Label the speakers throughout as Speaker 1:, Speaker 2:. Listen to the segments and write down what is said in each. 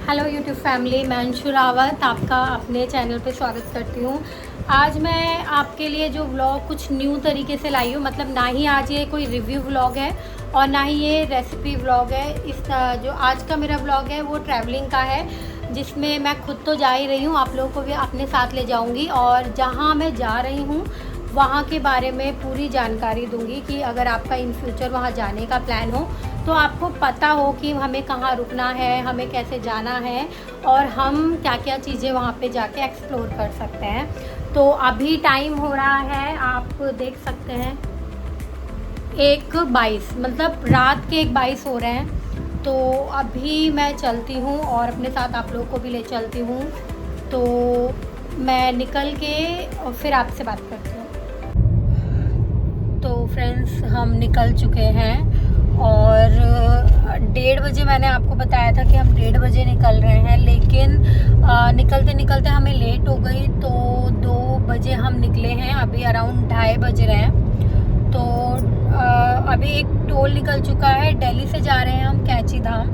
Speaker 1: Hello YouTube family, मैं अंशु रावत आपका अपने चैनल पे स्वागत करती हूँ। आज मैं आपके लिए जो व्लॉग कुछ न्यू तरीके से लाई हूँ, मतलब ना ही आज ये कोई रिव्यू व्लॉग है और ना ही ये रेसिपी व्लॉग है। इस जो आज का मेरा व्लॉग है वो ट्रैवलिंग का है, जिसमें मैं खुद तो जा ही रही हूँ, आप लोगों को भी अपने साथ ले जाऊँगी और जहाँ मैं जा रही हूँ वहाँ के बारे में पूरी जानकारी दूँगी कि अगर आपका इन फ्यूचर वहाँ जाने का प्लान हो तो आपको पता हो कि हमें कहाँ रुकना है, हमें कैसे जाना है और हम क्या क्या चीज़ें वहाँ पे जाके एक्सप्लोर कर सकते हैं। तो अभी टाइम हो रहा है, आप देख सकते हैं 1:22, मतलब रात के 1:22 हो रहे हैं। तो अभी मैं चलती हूँ और अपने साथ आप लोग को भी ले चलती हूँ। तो मैं निकल के और फिर आपसे बात करती हूँ। तो फ्रेंड्स, हम निकल चुके हैं और 1:30 बजे मैंने आपको बताया था कि हम 1:30 बजे निकल रहे हैं, लेकिन निकलते निकलते हमें लेट हो गई तो 2 बजे हम निकले हैं। अभी अराउंड 2:30 बज रहे हैं। तो अभी एक टोल निकल चुका है। दिल्ली से जा रहे हैं हम कैची धाम,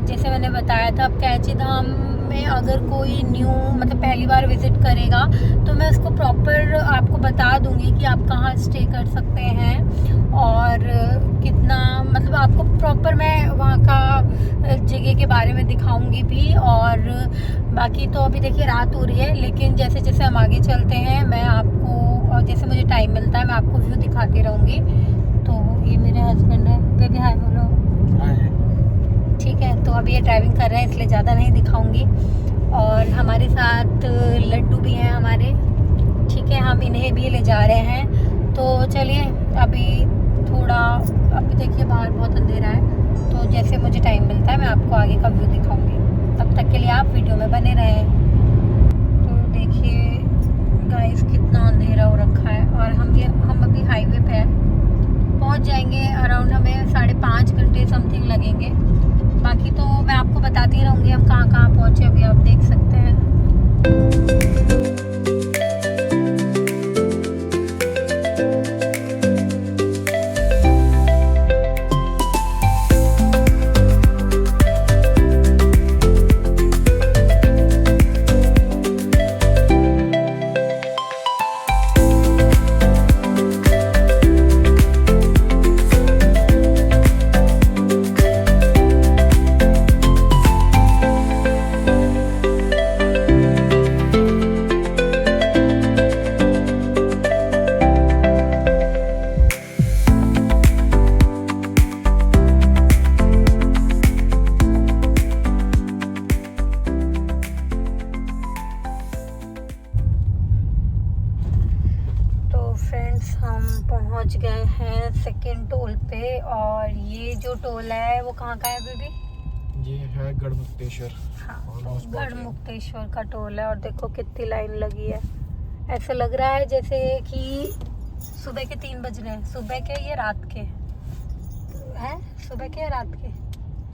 Speaker 1: जैसे मैंने बताया था। अब कैची धाम में अगर कोई न्यू मतलब पहली बार विज़िट करेगा तो मैं उसको प्रॉपर आपको बता दूंगी कि आप कहाँ स्टे कर सकते हैं और कितना, मतलब आपको प्रॉपर मैं वहाँ का जगह के बारे में दिखाऊंगी भी। और बाकी तो अभी देखिए रात हो रही है, लेकिन जैसे जैसे हम आगे चलते हैं मैं आपको, और जैसे मुझे टाइम मिलता है मैं आपको व्यू दिखाती रहूँगी। तो ये मेरे हस्बैंड है, बेबी हाय बोलो। ठीक है, तो अभी ये ड्राइविंग कर रहे हैं इसलिए ज़्यादा नहीं दिखाऊंगी। और हमारे साथ लड्डू भी हैं हमारे, ठीक है, हम इन्हें भी ले जा रहे हैं। तो चलिए अभी थोड़ा, अभी देखिए बाहर बहुत अंधेरा है, तो जैसे मुझे टाइम मिलता है मैं आपको आगे का व्यू दिखाऊंगी। तब तक के लिए आप वीडियो में बने रहें। तो देखिए गाइस कितना अंधेरा हो रखा है और हम अभी हाईवे पे हैं। पहुंच जाएंगे अराउंड, हमें 5.5 घंटे समथिंग लगेंगे। बाकी तो मैं आपको बताती रहूँगी हम कहाँ कहाँ पहुँचे, अभी आप देख सकते हैं। फ्रेंड्स, हम पहुंच गए हैं सेकेंड टोल पे और ये जो टोल है वो कहाँ का है बेबी?
Speaker 2: ये है गढ़मुक्तेश्वर।
Speaker 1: हाँ, तो गढ़मुक्तेश्वर का टोल है और देखो कितनी लाइन लगी है। ऐसा लग रहा है जैसे कि सुबह के 3 बज रहे हैं। सुबह के ये रात के हैं? सुबह के या रात के?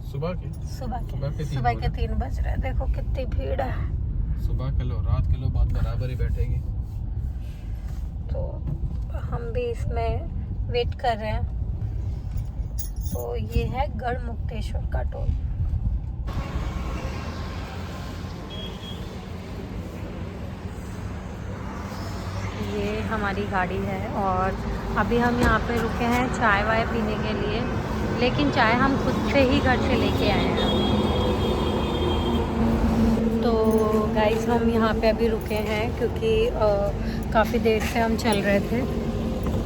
Speaker 1: सुबह के 3 बज रहे हैं। देखो कितनी भीड़ है।
Speaker 2: सुबह के लो रात के लो बात बराबर ही बैठेगी।
Speaker 1: तो हम भी इसमें वेट कर रहे हैं। तो ये है गढ़मुक्तेश्वर का टोल। ये हमारी गाड़ी है और अभी हम यहाँ पे रुके हैं चाय वाय पीने के लिए, लेकिन चाय हम खुद से ही घर से लेके आए हैं। तो गाइस, हम यहाँ पे अभी रुके हैं क्योंकि काफ़ी देर से हम चल रहे थे,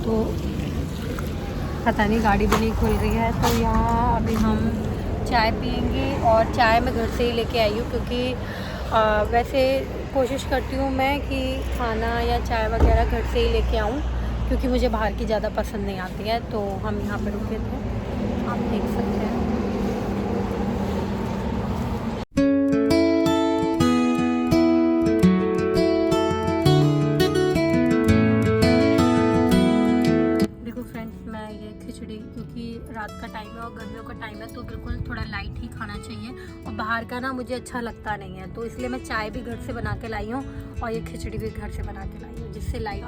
Speaker 1: तो पता नहीं गाड़ी भी नहीं खुल रही है। तो यहाँ अभी हम चाय पियेंगे और चाय मैं घर से ही लेके आई हूँ, क्योंकि वैसे कोशिश करती हूँ मैं कि खाना या चाय वगैरह घर से ही लेके आऊँ, क्योंकि मुझे बाहर की ज़्यादा पसंद नहीं आती है। तो हम यहाँ पे रुके थे, आप देख सकते हैं। रात का टाइम है और गर्मियों का टाइम है, तो बिल्कुल थोड़ा लाइट ही खाना चाहिए और बाहर का ना मुझे अच्छा लगता नहीं है। तो इसलिए मैं चाय भी घर से बना के लाई हूँ और ये खिचड़ी भी घर से बना के लाई हूँ, जिससे लाई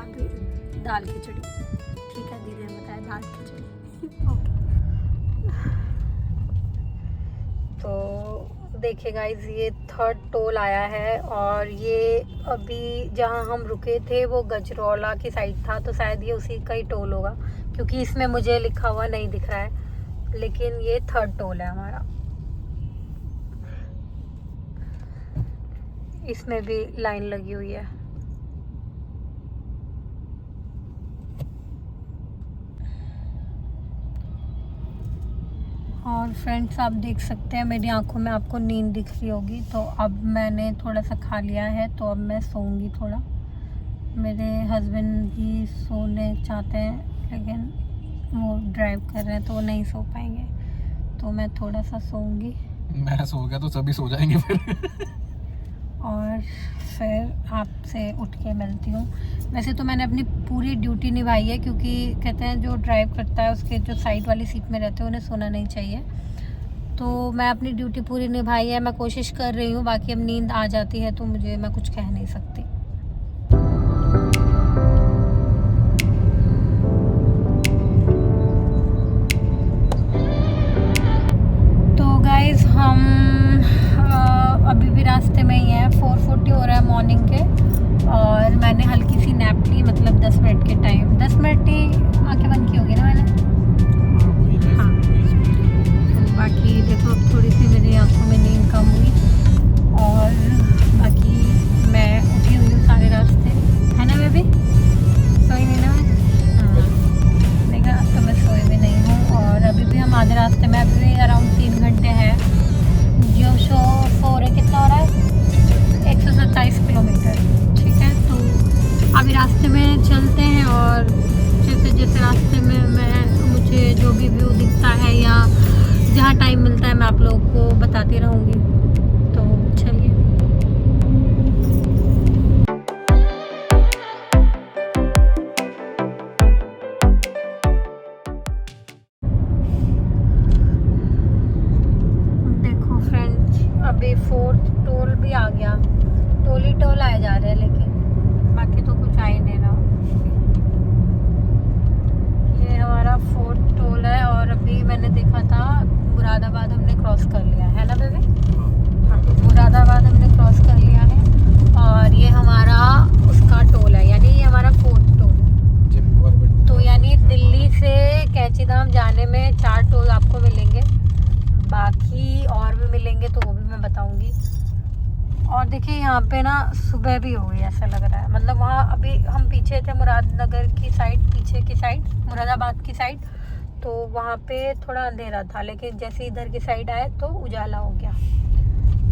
Speaker 1: दाल खिचड़ी। ठीक है, दीदी ने बताया दाल खिचड़ी। तो देखिए गाइस, ये 3rd टोल आया है और ये अभी जहाँ हम रुके थे वो गजरौला की साइड था, तो शायद ये उसी का ही टोल होगा क्योंकि इसमें मुझे लिखा हुआ नहीं दिख रहा है, लेकिन ये 3rd टोल है हमारा। इसमें भी लाइन लगी हुई है। और फ्रेंड्स, आप देख सकते हैं मेरी आंखों में आपको नींद दिख रही होगी, तो अब मैंने थोड़ा सा खा लिया है, तो अब मैं सोऊंगी थोड़ा। मेरे हस्बैंड भी सोने चाहते हैं लेकिन वो ड्राइव कर रहे हैं तो वो नहीं सो पाएंगे, तो मैं थोड़ा सा सोऊंगी।
Speaker 2: मैं सो गया तो सभी सो जाएंगे फिर।
Speaker 1: और फिर आपसे उठ के मिलती हूँ। वैसे तो मैंने अपनी पूरी ड्यूटी निभाई है, क्योंकि कहते हैं जो ड्राइव करता है उसके जो साइड वाली सीट में रहते हैं उन्हें सोना नहीं चाहिए, तो मैं अपनी ड्यूटी पूरी निभाई है। मैं कोशिश कर रही हूँ, बाकी अब नींद आ जाती है तो मैं कुछ कह नहीं सकती। तो गाइज, हम अभी भी रास्ते में ही हैं। 4:40 हो रहा है मॉर्निंग के, और मैंने हल्की सी नैप ली, मतलब 10 मिनट के टाइम, 10 मिनट ही आंखें बंद की होगी ना मैंने। हाँ, बाकी देखो अब थोड़ी सी मेरी आंखों में नींद कम हुई, और बाकी मैं उठी हुई हूँ सारे रास्ते, है ना बेबी? सोई नहीं ना मैं? हाँ, देखा, तो मैं सोई भी नहीं हूँ। और अभी भी हम आधे रास्ते में, अभी भी अराउंड 3 घंटे हैं। जो शो हो रहा है, कितना हो रहा है? 127 किलोमीटर। ठीक है, तो अभी रास्ते में चलते हैं, और जैसे जैसे रास्ते में मुझे जो भी व्यू दिखता है या जहाँ टाइम मिलता है मैं आप लोगों को बताती रहूँगी। तो चलिए। देखो फ्रेंड्स, अभी 4th टोल भी आ गया। टोल ही टोल आए जा रहे हैं, लेकिन बाकी तो कुछ आ ही नहीं रहा। ये हमारा 4th टोल है, और अभी मैंने देखा था मुरादाबाद हमने क्रॉस कर लिया है ना बेबी? हाँ, मुरादाबाद हमने क्रॉस कर लिया है, और ये हमारा उसका टोल है, यानी ये हमारा 4th टोल। तो यानी दिल्ली से कैंचीधाम जाने में 4 टोल आपको मिलेंगे, बाकी और भी मिलेंगे तो वो भी मैं बताऊंगी। और देखिए यहाँ पे ना सुबह भी हो गई ऐसा लग रहा है, मतलब वहाँ अभी हम पीछे थे मुरादनगर की साइड, पीछे की साइड मुरादाबाद की साइड, तो वहाँ पे थोड़ा अंधेरा था, लेकिन जैसे इधर की साइड आए तो उजाला हो गया।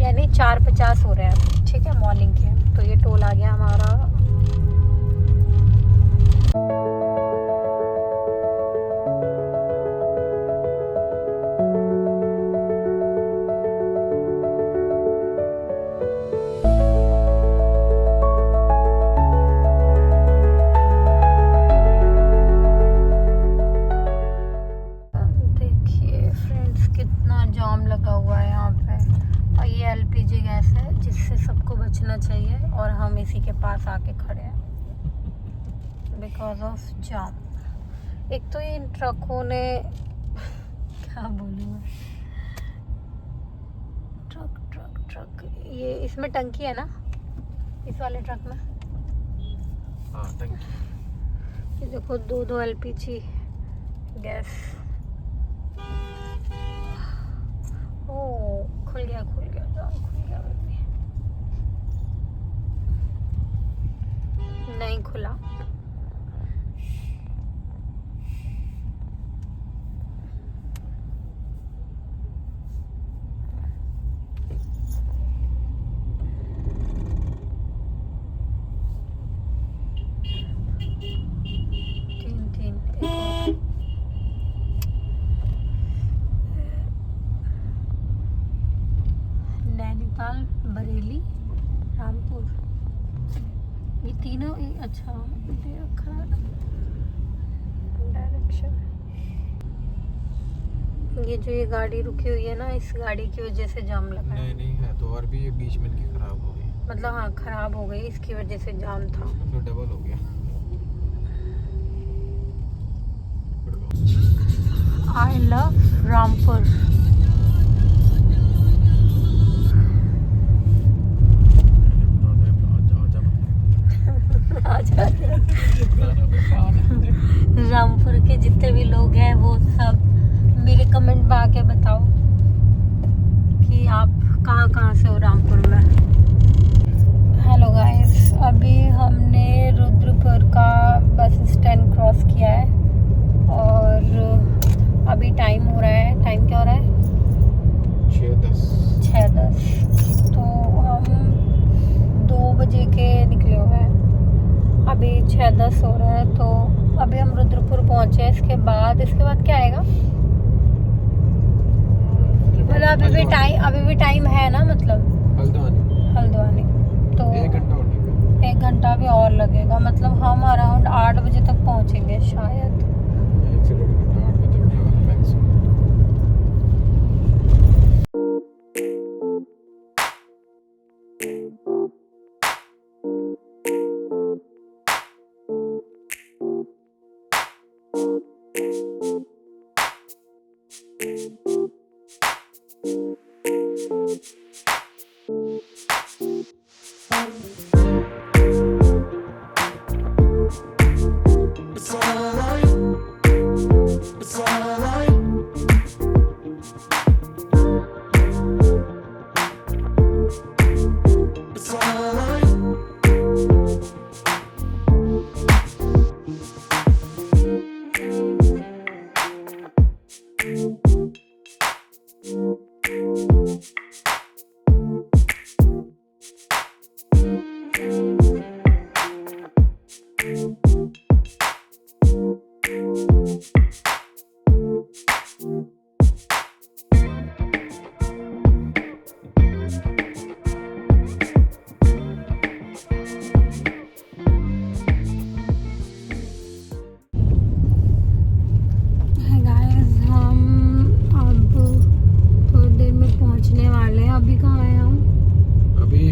Speaker 1: यानी 4:50 हो रहे हैं अभी, ठीक है, मॉर्निंग के। तो ये टोल आ गया हमारा। एलपीजी गैस है, जिससे सबको बचना चाहिए, और हम इसी के पास आके खड़े हैं बिकॉज ऑफ जाम। एक तो इन ट्रकों ने क्या बोलूँ मैं, ट्रक ये इसमें टंकी है ना, इस वाले ट्रक में?
Speaker 2: हाँ, टंकी।
Speaker 1: ये देखो 2 एलपीजी गैस। ओ, खुल गया जाम खुल गया बेबी। नहीं खुला। नैनीताल, बरेली, रामपुर, ये तीनों अच्छा दे रखा है डायरेक्शन। ये जो ये गाड़ी रुकी हुई है ना, इस गाड़ी की वजह से जाम लगा है।
Speaker 2: नहीं है तो, और भी ये बीच में इनकी खराब हो गई,
Speaker 1: मतलब हाँ खराब हो गई, इसकी वजह से जाम था,
Speaker 2: तो डबल हो गया।
Speaker 1: I love Rampur. कहाँ से हो, रामपुर में। हेलो गाइस, अभी हमने रुद्रपुर का बस स्टैंड क्रॉस किया है और अभी टाइम हो रहा है, टाइम क्या हो रहा है? 6:10। तो हम 2 बजे के निकले हुए हैं, अभी 6:10 हो रहा है। तो अभी हम रुद्रपुर पहुँचे। इसके बाद क्या आएगा? मतलब अभी भी टाइम है ना, मतलब हल्द्वानी। तो 1 घंटा भी और लगेगा, मतलब हम अराउंड 8 बजे तक पहुँचेंगे शायद।
Speaker 2: 1 से 1.5 घंटा, 8 बजे तक मैक्स।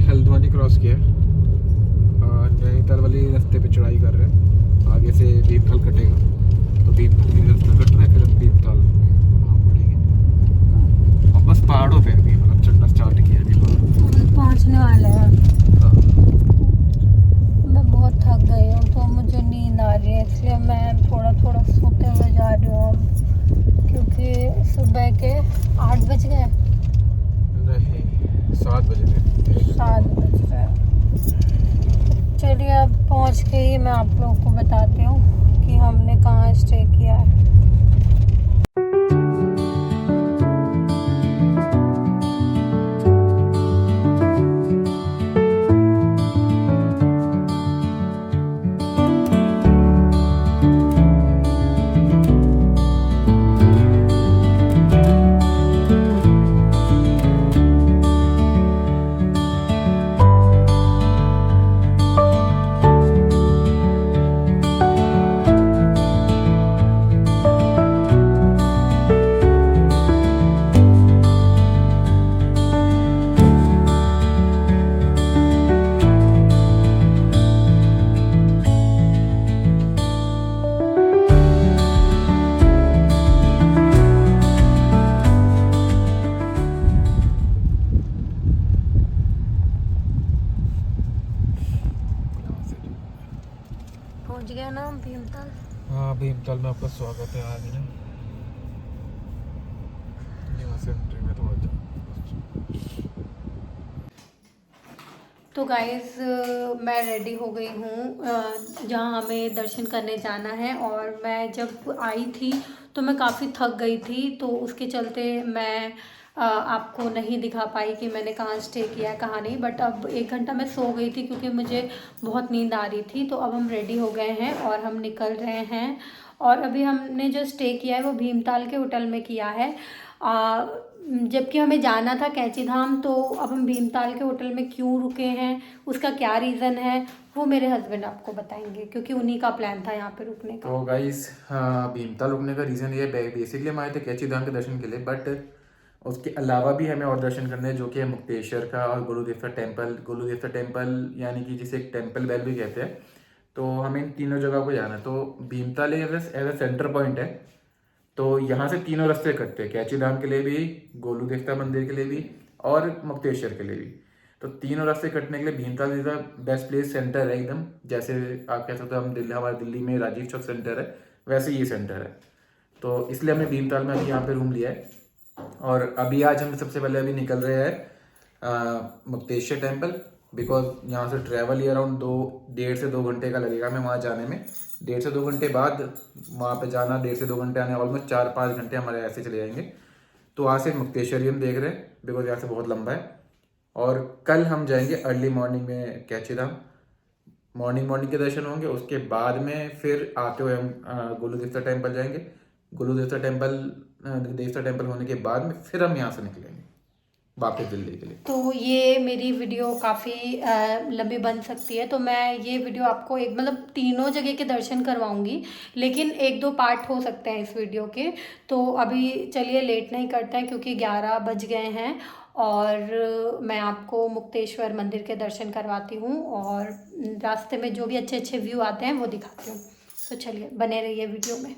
Speaker 2: हल्द्वानी क्रॉस किया, नैनीताल वाली रास्ते पे चढ़ाई कर रहे हैं। आगे से भीमताल कटेगा, तो भीमताल की रास्ता कट रहा है, फिर हम भीमताल वहाँ पड़ेंगे। और बस पहाड़ों पे अभी मतलब चढ़ना स्टार्ट किया, अभी
Speaker 1: पहुँचने वाले हैं। मैं बहुत थक गई हूँ, तो मुझे नींद आ रही है, इसलिए मैं थोड़ा थोड़ा सोते हुए जा रही हूँ अब, क्योंकि सुबह के 8 बज गए।
Speaker 2: नहीं, 7 बजे थे।
Speaker 1: 7 बज रहे। चलिए अब पहुंच के ही मैं आप लोगों को बताती हूँ कि हमने कहाँ स्टे किया है। पहुंच गया ना भीमताल।
Speaker 2: हाँ, भीमताल में आपका स्वागत है। आगे ना यहाँ से एंट्री में थोड़ा
Speaker 1: तो गाइस मैं रेडी हो गई हूँ जहाँ हमें दर्शन करने जाना है। और मैं जब आई थी तो मैं काफ़ी थक गई थी, तो उसके चलते मैं आपको नहीं दिखा पाई कि मैंने कहाँ स्टे किया कहाँ नहीं। बट अब 1 घंटा मैं सो गई थी क्योंकि मुझे बहुत नींद आ रही थी। तो अब हम रेडी हो गए हैं और हम निकल रहे हैं। और अभी हमने जो स्टे किया है वो भीमताल के होटल में किया है, जबकि हमें जाना था कैंची धाम। तो अब हम भीमताल के होटल में क्यों रुके हैं, उसका क्या रीज़न है, वो मेरे हस्बैंड आपको बताएंगे, क्योंकि उन्हीं का प्लान था यहाँ पे रुकने का।
Speaker 2: तो गाइस, भीमताल रुकने का रीज़न ये है, बेसिकली हम आए थे कैंची धाम के दर्शन के लिए, बट उसके अलावा भी हमें और दर्शन करने हैं, जो कि है मुक्तेश्वर का और गुरुदेवता टेम्पल। गुरुदेवता टेम्पल यानी कि जिसे एक टेम्पल बेल भी कहते हैं। तो हमें इन तीनों जगह को जाना है। तो Bhimtal as a centre point है, तो यहाँ से तीनों रास्ते कटते हैं, कैंची धाम के लिए भी, गोलू देवता मंदिर के लिए भी और मुक्तेश्वर के लिए भी। तो तीनों रास्ते कटने के लिए Bhimtal is the best place, centre है एकदम। जैसे आप कह सकते हो हम हमारे दिल्ली में राजीव चौक सेंटर है, वैसे ये सेंटर है। तो इसलिए हमने भीमताल में अभी यहाँ पे रूम लिया है। और अभी आज हम सबसे पहले अभी निकल रहे हैं मुक्तेश्वर टेम्पल, बिकॉज यहाँ से ट्रैवल ही अराउंड 1.5 से 2 घंटे का लगेगा हमें वहाँ जाने में। 1.5 से 2 घंटे बाद वहाँ पे जाना, 1.5 से 2 घंटे आने, ऑलमोस्ट 4-5 घंटे हमारे ऐसे चले जाएंगे। तो वहाँ से मुक्तेश्वर ही हम देख रहे हैं बिकॉज यहाँ से बहुत लंबा है। और कल हम जाएंगे अर्ली मॉर्निंग में कैची धाम, मॉर्निंग के दर्शन होंगे। उसके बाद में फिर आते हुए हम गोलू देवता टेम्पल जाएंगे। गोलू देवता टेम्पल होने के बाद में फिर हम यहाँ से निकलेंगे वापस दिल्ली के लिए।
Speaker 1: तो ये मेरी वीडियो काफ़ी लंबी बन सकती है, तो मैं ये वीडियो आपको एक मतलब तीनों जगह के दर्शन करवाऊंगी, लेकिन 1-2 पार्ट हो सकते हैं इस वीडियो के। तो अभी चलिए लेट नहीं करते हैं क्योंकि 11 बज गए हैं, और मैं आपको मुक्तेश्वर मंदिर के दर्शन करवाती हूँ और रास्ते में जो भी अच्छे अच्छे व्यू आते हैं वो दिखाती हूँ। तो चलिए बने रहिए वीडियो में।